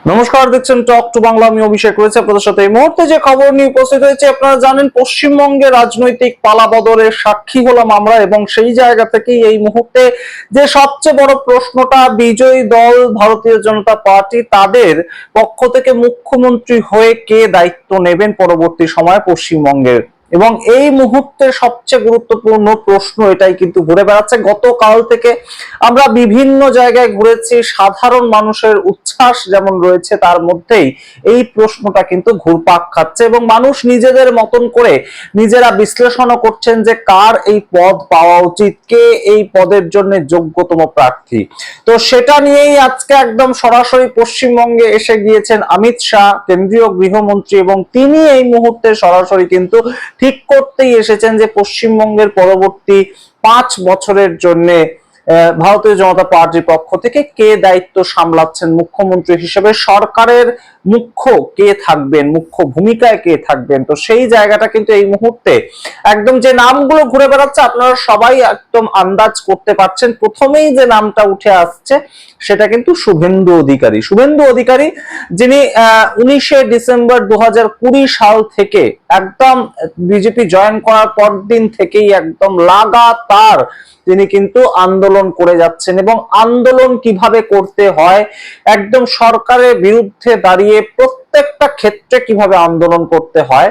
নমস্কার, দেখছেন talk to Bangla. আমি অভিষেক রয়েছে আপনাদের সাথে। এই মুহূর্তে যে খবর নিয়ে উপস্থিত হয়েছে, আপনারা জানেন পশ্চিমবঙ্গে রাজনৈতিক পালাবদলের সাক্ষী হলাম আমরা, এবং সেই জায়গা থেকেই এই মুহূর্তে যে সবচেয়ে বড় প্রশ্নটা, বিজয়ী দল ভারতীয় জনতা পার্টি, তাদের পক্ষ থেকে মুখ্যমন্ত্রী হয়ে কে দায়িত্ব নেবেন পরবর্তী সময়ে পশ্চিমবঙ্গের। এবং এই মুহূর্তে সবচেয়ে গুরুত্বপূর্ণ প্রশ্ন এটাই কিন্তু ঘুরে বেড়াচ্ছে। গতকাল থেকে আমরা বিভিন্ন জায়গায় ঘুরেছি, সাধারণ মানুষের উচ্ছ্বাস যেমন রয়েছে, তার মধ্যেই এই প্রশ্নটা কিন্তু ঘুরপাক খাচ্ছে, এবং মানুষ নিজেদের মতন করে নিজেরা বিশ্লেষণও করছেন যে কার এই পদ পাওয়া উচিত, কে এই পদের জন্য যোগ্যতম প্রার্থী। তো সেটা নিয়েই আজকে একদম সরাসরি পশ্চিমবঙ্গে এসে গিয়েছেন অমিত শাহ, কেন্দ্রীয় গৃহমন্ত্রী, এবং তিনি এই মুহূর্তে সরাসরি কিন্তু ঠিক করতেই এসেছেন যে পশ্চিমবঙ্গের পরবর্তী 5 বছরের জন্য ভারতীয় জনতা পার্টির পক্ষ থেকে কে দায়িত্ব সামলাচ্ছেন মুখ্যমন্ত্রী হিসেবে, সরকারের মুখ্য কে থাকবেন, মুখ্য ভূমিকায় কে থাকবেন। তো সেই জায়গাটা কিন্তু এই মুহূর্তে একদম যে নামগুলো ঘুরে বেড়াচ্ছে, আপনারা সবাই একদম আন্দাজ করতে পারছেন। প্রথমেই যে নামটা উঠে আসছে সেটা কিন্তু শুভেন্দু অধিকারী। শুভেন্দু অধিকারী, যিনি 19শে ডিসেম্বর 2020 সাল থেকে একদম বিজেপি জয়েন করার পর দিন থেকেই একদম লাগাতার তিনি কিন্তু আন্দোলন করে যাচ্ছেন, এবং আন্দোলন কিভাবে করতে হয়, একদম সরকারের বিরুদ্ধে দাঁড়িয়ে প্রত্যেকটা ক্ষেত্রে কিভাবে আন্দোলন করতে হয়,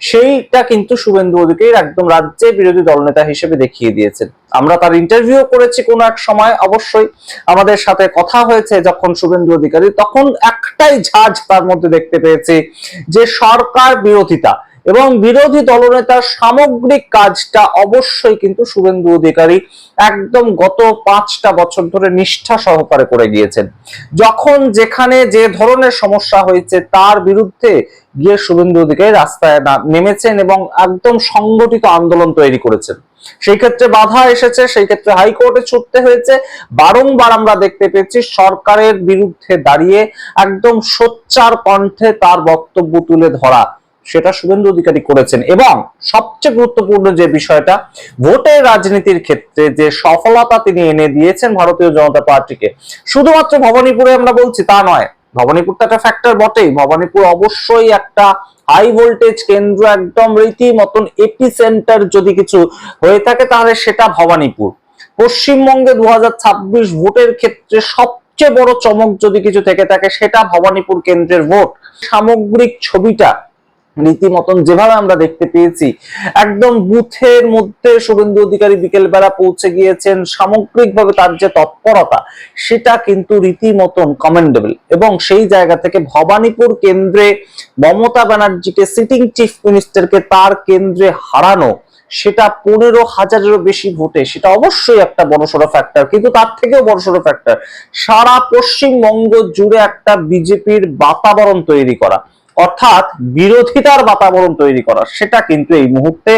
সেইটা কিন্তু শুভেন্দু অধিকারী একদম রাজ্যের বিরোধী দলনেতা হিসেবে দেখিয়ে দিয়েছেন। আমরা তার ইন্টারভিউ করেছি কোনো এক সময়, অবশ্যই আমাদের সাথে কথা হয়েছে যখন শুভেন্দু অধিকারী, তখন একটাই ঝাঁজ তার মধ্যে দেখতে পেয়েছি, যে সরকার বিরোধিতা এবং বিরোধী দলনেতার সামগ্রিক কাজটা অবশ্যই কিন্তু শুভেন্দু অধিকারী একদম গত 5টা বছর ধরে নিষ্ঠা সহকারে করে গিয়েছেন। যখন যেখানে যে ধরনের সমস্যা হয়েছে তার বিরুদ্ধে গিয়ে শুভেন্দু অধিকারী রাস্তায় নেমেছেন এবং একদম সংগঠিত আন্দোলন তৈরি করেছেন। সেই ক্ষেত্রে বাধা এসেছে, সেই ক্ষেত্রে হাইকোর্টে ছুটতে হয়েছে, বারংবার আমরা দেখতে পেয়েছি সরকারের বিরুদ্ধে দাঁড়িয়ে একদম সোচ্চার কণ্ঠে তার বক্তব্য তুলে ধরা, সেটা শুভেন্দু অধিকারী করেছেন। এবং সবচেয়ে গুরুত্বপূর্ণ যে বিষয়টা, ভোটের রাজনীতির ক্ষেত্রে যে সফলতা তিনি এনে দিয়েছেন ভারতীয় জনতা পার্টিকে, শুধুমাত্র ভবানীপুরে আমরা বলছি তা নয়। ভবানীপুর তো একটা ফ্যাক্টর বটেই, ভবানীপুর অবশ্যই একটা হাই ভোল্টেজ কেন্দ্র, একদম রীতি মতন এপি সেন্টার যদি কিছু হয়ে থাকে তাহলে সেটা ভবানীপুর। পশ্চিমবঙ্গে 2026 ভোটের ক্ষেত্রে সবচেয়ে বড় চমক যদি কিছু থেকে থাকে সেটা ভবানীপুর কেন্দ্রের ভোট। সামগ্রিক ছবিটা রীতিমতন যেভাবে আমরা দেখতে পেয়েছি, একদম বুথের মধ্যে শুভেন্দু অধিকারী বিকেল বেলা পৌঁছে গিয়েছেন, সামগ্রিকভাবে তার যে তৎপরতা সেটা কিন্তু রীতিমতন কমেন্ডেবল। এবং সেই জায়গা থেকে ভবানীপুর কেন্দ্রে মমতা ব্যানার্জিকে, সিটিং চিফ মিনিস্টারকে তার কেন্দ্রে হারানো, সেটা 15,000-এরও বেশি ভোটে, সেটা অবশ্যই একটা বড়সড় ফ্যাক্টর। কিন্তু তার থেকেও বড়সড় ফ্যাক্টর, সারা পশ্চিমবঙ্গ জুড়ে একটা বিজেপির বাতাবরণ তৈরি করা, অর্থাৎ বিরোধিতার বাতাবরণ তৈরি করা, সেটা কিন্তু এই মুহূর্তে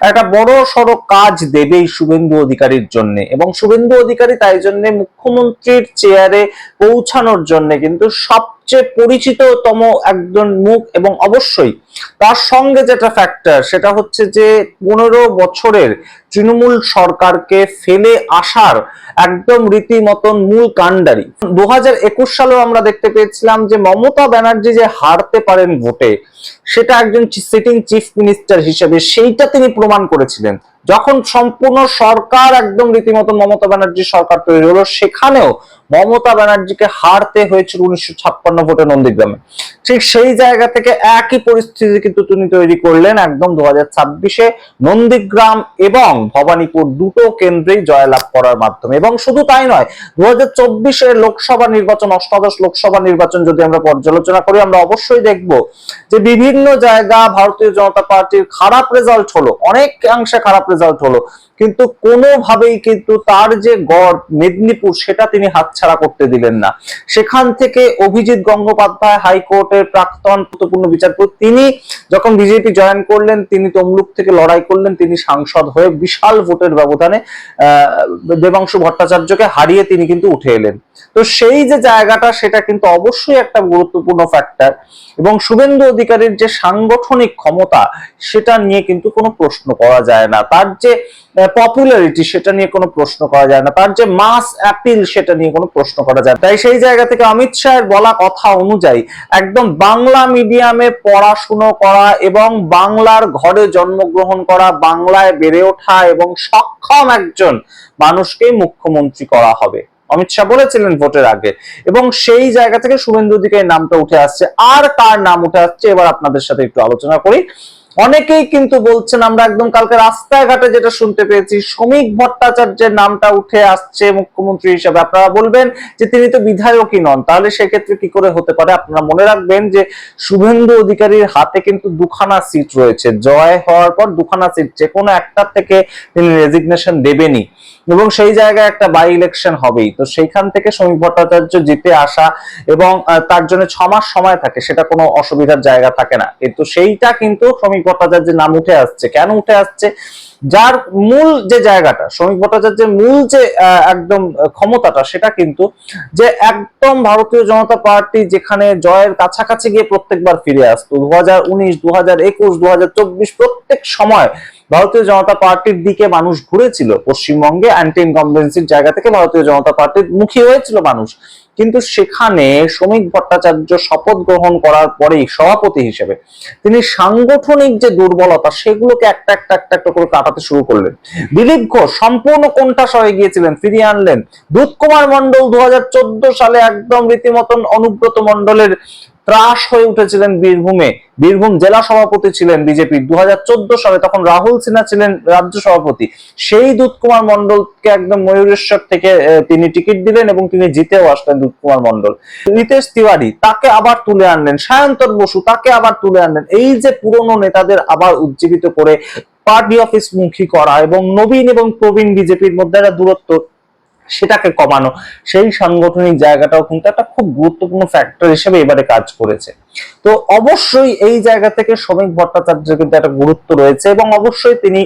একটা বড় সড়ো কাজ দেবেই শুভেন্দু অধিকারীর জন্য। এবং শুভেন্দু অধিকারী তাই জন্য মুখ্যমন্ত্রীর চেয়ারে পৌঁছানোর জন্য কিন্তু সবচেয়ে পরিচিততম একজন মুখ। এবং অবশ্যই তার সঙ্গে যেটা ফ্যাক্টর, সেটা হচ্ছে যে 15 বছরের তৃণমূল সরকারকে ফেলে আসার একদম রীতিমতন মূল কাণ্ডারি। 2021 সালেও আমরা দেখতে পেয়েছিলাম যে মমতা ব্যানার্জি যে হারতে পারেন ভোটে, সেটা একজন সিটিং চিফ মিনিস্টার হিসেবে সেইটা তিনি প্রমাণ করেছিলেন। যখন সম্পূর্ণ সরকার একদম রীতিমতো মমতা ব্যানার্জির সরকার তৈরি হলো, সেখানেও মমতা ব্যানার্জিকে হারতে হয়েছিল 1956 ভোটে নন্দীগ্রামে। ঠিক সেই জায়গা থেকে একই পরিস্থিতি কিন্তু তিনি তৈরি করলেন একদম 2026-এ নন্দীগ্রাম এবং ভবানীপুর দুটো কেন্দ্রেই জয়লাভ করার মাধ্যমে। এবং শুধু তাই নয়, 2024-এর লোকসভা নির্বাচন, অষ্টাদশ লোকসভা নির্বাচন যদি আমরা পর্যালোচনা করি, আমরা অবশ্যই দেখব যে বিভিন্ন জায়গা ভারতীয় জনতা পার্টির খারাপ রেজাল্ট হলো, অনেকাংশে খারাপ রেজাল্ট হলো, কিন্তু কোনোভাবেই কিন্তু তার যে গড় মেদিনীপুর, সেটা তিনি হাতছাড়া করতে দিলেন না। সেখান থেকে অভিজিৎ গঙ্গোপাধ্যায়, হাইকোর্টের প্রাক্তন গুরুত্বপূর্ণ বিচারপতি, তিনি যখন বিজেপি জয়েন করলেন, তিনি তমলুক থেকে লড়াই করলেন, তিনি সাংসদ হয়ে বিশাল ভোটের ব্যবধানে দেবাংশু ভট্টাচার্যকে হারিয়ে তিনি কিন্তু উঠে এলেন। তো সেই যে জায়গাটা, সেটা কিন্তু অবশ্যই একটা গুরুত্বপূর্ণ ফ্যাক্টর। এবং শুভেন্দু অধিকারীর যে সাংগঠনিক ক্ষমতা, সেটা নিয়ে কিন্তু কোনো প্রশ্ন করা যায় না। তার যে পপুলারিটি সেটা নিয়ে কোনো প্রশ্ন করা যায় না, তার যে মাস অ্যাপিল সেটা নিয়ে কোনো প্রশ্ন করা যায়। তাই সেই জায়গা থেকে অমিত শাহের বলা কথা অনুযায়ী একদম বাংলা মিডিয়ামে পড়াশুনো করা এবং বাংলার ঘরে জন্মগ্রহণ করা, বাংলায় বেড়ে ওঠা এবং সক্ষম একজন মানুষকেই মুখ্যমন্ত্রী করা হবে, অমিত শাহ বলেছিলেন ভোটের আগে। এবং সেই জায়গা থেকে শুভেন্দু অধিকারীর নামটা উঠে আসছে। আর কার নাম উঠে আসছে এবার আপনাদের সাথে একটু আলোচনা করি। অনেকেই কিন্তু বলছেন, আমরা একদম কালকে রাস্তায় ঘাটে যেটা শুনতে পেয়েছি, শ্রমিক ভট্টাচার্যের নামটা উঠে আসছে মুখ্যমন্ত্রী হিসেবে। আপনারা বলবেন যে তিনি তো বিধায়কই নন, তাহলে সেক্ষেত্রে কি করে হতে পারে? আপনারা মনে রাখবেন যে শুভেন্দু অধিকারীর হাতে কিন্তু দুখানা সিট রয়েছে, জয় হওয়ার পর দুখানা সিট, যে কোনো একটা থেকে তিনি রেজিগনেশন দেবেনই এবং সেই জায়গায় একটা বাই ইলেকশন হবেই। তো সেইখান থেকে শ্রমিক ভট্টাচার্য জিতে আসা এবং তার জন্য 6 মাস সময় থাকে, সেটা কোনো অসুবিধার জায়গা থাকে না। কিন্তু সেইটা কিন্তু শ্রমিক ভট্টাচার্যের নাম উঠে আসছে। কেন উঠে আসছে? যার মূল যে জায়গাটা, শ্রমিক ভট্টাচার্যের মূল যে একদম ক্ষমতাটা, সেটা কিন্তু যে একদম ভারতীয় জনতা পার্টি যেখানে জয়ের কাছাকাছি গিয়ে প্রত্যেকবার ফিরে আসতো, 2019, 2021, 2024 প্রত্যেক সময় ভারতীয় জনতা পার্টির দিকে মানুষ ঘুরেছিল। পশ্চিমবঙ্গে অ্যান্টি ইনকামবেন্সির জায়গা থেকে ভারতীয় জনতা পার্টির মুখী হয়েছিল মানুষ। কিন্তু সেখানে শ্রমিক ভট্টাচার্য শপথ গ্রহণ করার পরেই সভাপতি হিসেবে তিনি সাংগঠনিক যে দুর্বলতা সেগুলোকে একটা একটা একটা একটা করে কাটাতে শুরু করলেন। দিলীপ ঘোষ সম্পূর্ণ কোণঠাসা হয়ে গিয়েছিলেন, ফিরিয়ে আনলেন। দুধ কুমার মন্ডল 2014 সালে একদম রীতিমতন অনুব্রত মন্ডলের ত্রাস হয়ে উঠেছিলেন বীরভূমে, বীরভূম জেলা সভাপতি ছিলেন বিজেপির 2014 সালে, তখন রাহুল সিনহা ছিলেন রাজ্য সভাপতি। সেই দুধ কুমার মন্ডলকে একদম ময়ূরেশ্বর থেকে তিনি টিকিট দিলেন এবং তিনি জিতেও আসলেন দুধ কুমার মন্ডল। রিতেশ তিওয়ারি তাকে আবার তুলে আনলেন, সায়ন্তন বসু তাকে আবার তুলে আনলেন। এই যে পুরনো নেতাদের আবার উজ্জীবিত করে পার্টি অফিস মুখী করা এবং নবীন এবং প্রবীণ বিজেপির মধ্যে একটা দূরত্ব সেটাকে কমানো, সেই সাংগঠনিক জায়গাটাও কিন্তু একটা খুব গুরুত্বপূর্ণ ফ্যাক্টর হিসেবে এবারে কাজ করেছে। তো অবশ্যই এই জায়গা থেকে শ্রমিক ভট্টাচার্যের কিন্তু একটা গুরুত্ব রয়েছে এবং অবশ্যই তিনি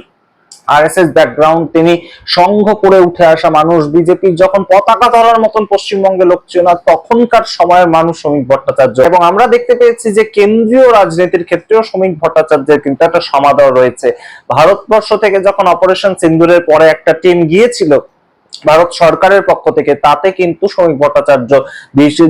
আরএসএস ব্যাকগ্রাউন্ড, তিনি সংঘ করে উঠে আসা মানুষ। বিজেপির যখন পতাকা ধরার মতন পশ্চিমবঙ্গে লোক ছিল না, তখনকার সময়ের মানুষ শ্রমিক ভট্টাচার্য। এবং আমরা দেখতে পেয়েছি যে কেন্দ্রীয় রাজনীতির ক্ষেত্রেও শ্রমিক ভট্টাচার্যের কিন্তু একটা সমাদর রয়েছে। ভারতবর্ষ থেকে যখন অপারেশন সিন্দুরের পরে একটা টিম গিয়েছিল ভারত সরকারের পক্ষ থেকে, তাতে কিন্তু শ্রমিক ভট্টাচার্য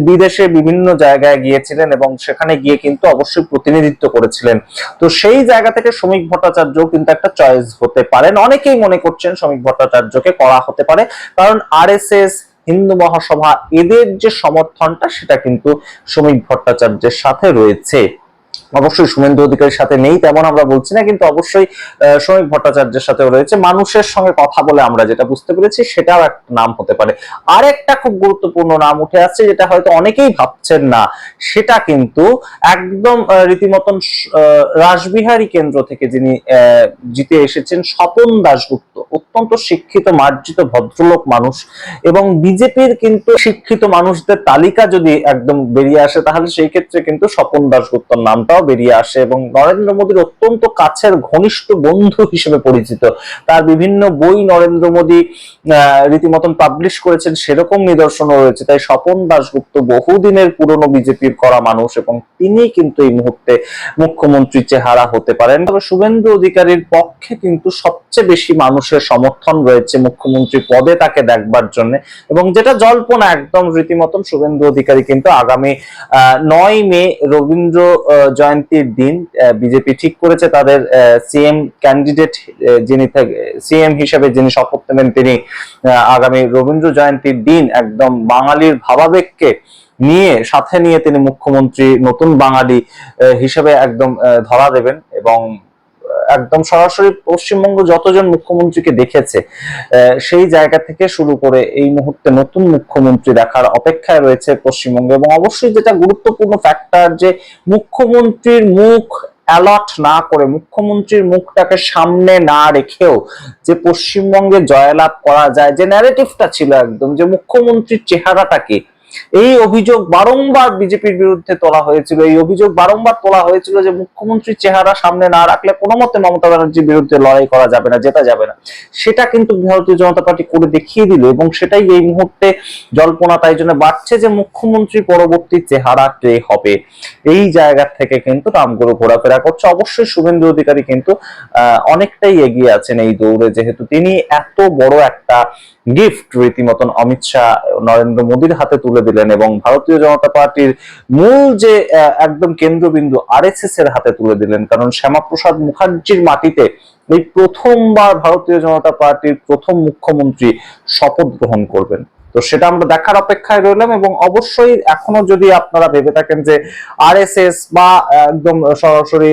বিদেশে বিভিন্ন জায়গায় গিয়েছিলেন এবং সেখানে গিয়ে কিন্তু অবশ্যই প্রতিনিধিত্ব করেছিলেন। তো সেই জায়গা থেকে শ্রমিক ভট্টাচার্য কিন্তু একটা চয়েস হতে পারেন। অনেকেই মনে করছেন শ্রমিক ভট্টাচার্যকে করা হতে পারে, কারণ আরএসএস, হিন্দু মহাসভা এদের যে সমর্থনটা সেটা কিন্তু শ্রমিক ভট্টাচার্যের সাথে রয়েছে। অবশ্যই শুভেন্দু অধিকারীর সাথে নেই তেমন আমরা বলছি না, কিন্তু অবশ্যই শ্রমিক ভট্টাচার্যের সাথেও রয়েছে। মানুষের সঙ্গে কথা বলে আমরা যেটা বুঝতে পেরেছি সেটাও একটা নাম হতে পারে। আর একটা খুব গুরুত্বপূর্ণ নাম উঠে আসছে, যেটা হয়তো অনেকেই ভাবছেন না, সেটা কিন্তু একদম রীতিমতন রাসবিহারী কেন্দ্র থেকে যিনি জিতে এসেছেন, স্বপন দাশগুপ্ত, অত্যন্ত শিক্ষিত মার্জিত ভদ্রলোক মানুষ। এবং বিজেপির কিন্তু শিক্ষিত মানুষদের তালিকা যদি একদম বেরিয়ে আসে, তাহলে সেই ক্ষেত্রে কিন্তু স্বপন দাশগুপ্তর নামটাও বেরিয়ে আসে এবং নরেন্দ্র মোদীর অত্যন্ত কাছের ঘনিষ্ঠ বন্ধু হিসেবে পরিচিত। তার বিভিন্ন বই নরেন্দ্র মোদী রীতিমতন পাবলিশ করেছেন, সেরকম নিদর্শনও রয়েছে। তাই স্বপন দাশগুপ্ত বহুদিনের পুরনো বিজেপির করা মানুষ এবং তিনি কিন্তু এই মুহূর্তে মুখ্যমন্ত্রী চেহারা হতে পারেন। তবে শুভেন্দু অধিকারীর পক্ষে কিন্তু সবচেয়ে বেশি মানুষের সমর্থন রয়েছে মুখ্যমন্ত্রী পদে তাকে দেখবার জন্য। এবং যেটা জল্পনা একদম রীতিমতন, শুভেন্দু অধিকারী কিন্তু আগামী 9 মে রবীন্দ্র জয়ন্তীর দিন বিজেপি ঠিক করেছে তাদের সিএম ক্যান্ডিডেট, যিনি সিএম হিসেবে যিনি শপথ নেবেন, তিনি আগামী রবীন্দ্র জয়ন্তীর দিন একদম বাঙালির ভাবাবেগকে নিয়ে সাথে নিয়ে তিনি মুখ্যমন্ত্রী নতুন বাঙালি হিসেবে একদম ধরা দেবেন। এবং একদম সরাসরি পশ্চিমবঙ্গ যতজন মুখ্যমন্ত্রীকে দেখেছে সেই জায়গা থেকে শুরু করে এই মুহূর্তে নতুন মুখ্যমন্ত্রী দেখার অপেক্ষায় রয়েছে পশ্চিমবঙ্গ। এবং অবশ্যই যেটা গুরুত্বপূর্ণ ফ্যাক্টর, যে মুখ্যমন্ত্রীর মুখ অ্যালট না করে, মুখ্যমন্ত্রীর মুখটাকে সামনে না রেখেও যে পশ্চিমবঙ্গে জয়লাভ করা যায়, যে ন্যারেটিভটা ছিল একদম, যে মুখ্যমন্ত্রীর চেহারাটা কি, এই অভিযোগ বারংবার বিজেপির বিরুদ্ধে তোলা হয়েছিল, এই অভিযোগ বারংবার তোলা হয়েছিল যে মুখ্যমন্ত্রীর চেহারা সামনে না রাখলে কোনো মতে মমতা ব্যানার্জির বিরুদ্ধে লড়াই করা যাবে না, জেতা যাবে না। সেটা কিন্তু ভারতীয় জনতা পার্টি করে দেখিয়ে দিল, এবং সেটাই এই মুহূর্তে জল্পনা তাই জন্য বাড়ছে যে মুখ্যমন্ত্রী পরবর্তী চেহারা কে হবে। এই জায়গা থেকে কিন্তু নামগুলো ঘোরাফেরা করছে। অবশ্যই শুভেন্দু অধিকারী কিন্তু অনেকটাই এগিয়ে আছেন এই দৌড়ে, যেহেতু তিনি এত বড় একটা গিফট রীতিমতন অমিত শাহ নরেন্দ্র মোদীর হাতে তুলে দিলেন, এবং ভারতীয় জনতা পার্টির মূল যে একদম কেন্দ্রবিন্দু আরএসএস এর হাতে তুলে দিলেন। কারণ শ্যামাপ্রসাদ মুখার্জির মাটিতে এই প্রথমবার ভারতীয় জনতা পার্টির প্রথম মুখ্যমন্ত্রী শপথ গ্রহণ করবেন। তো সেটা আমরা দেখার অপেক্ষায় রইলাম, এবং অবশ্যই এখনো যদি আপনারা ভেবে থাকেন যে আরএসএস বা একদম সরাসরি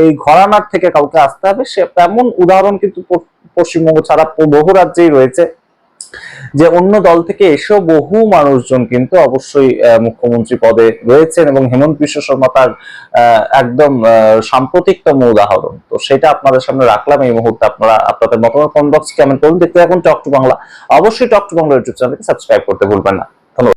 এই ঘরানার থেকে কাউকে আসতে হবে, সে তেমন উদাহরণ কিন্তু পশ্চিমবঙ্গ ছাড়া বহু রাজ্যেই রয়েছে, যে অন্য দল থেকে এসেও বহু মানুষজন কিন্তু অবশ্যই মুখ্যমন্ত্রী পদে রয়েছেন, এবং হেমন্ত বিশ্ব শর্মা তার একদম সাম্প্রতিকতম উদাহরণ। তো সেটা আপনাদের সামনে রাখলাম এই মুহূর্তে। আপনারা আপনাদের মতামত কমেন্ট বক্সে কমেন্ট করুন। দেখতে থাকুন টক টু বাংলা। অবশ্যই টক টু বাংলা ইউটিউব চ্যানেলকে সাবস্ক্রাইব করতে ভুলবেন না।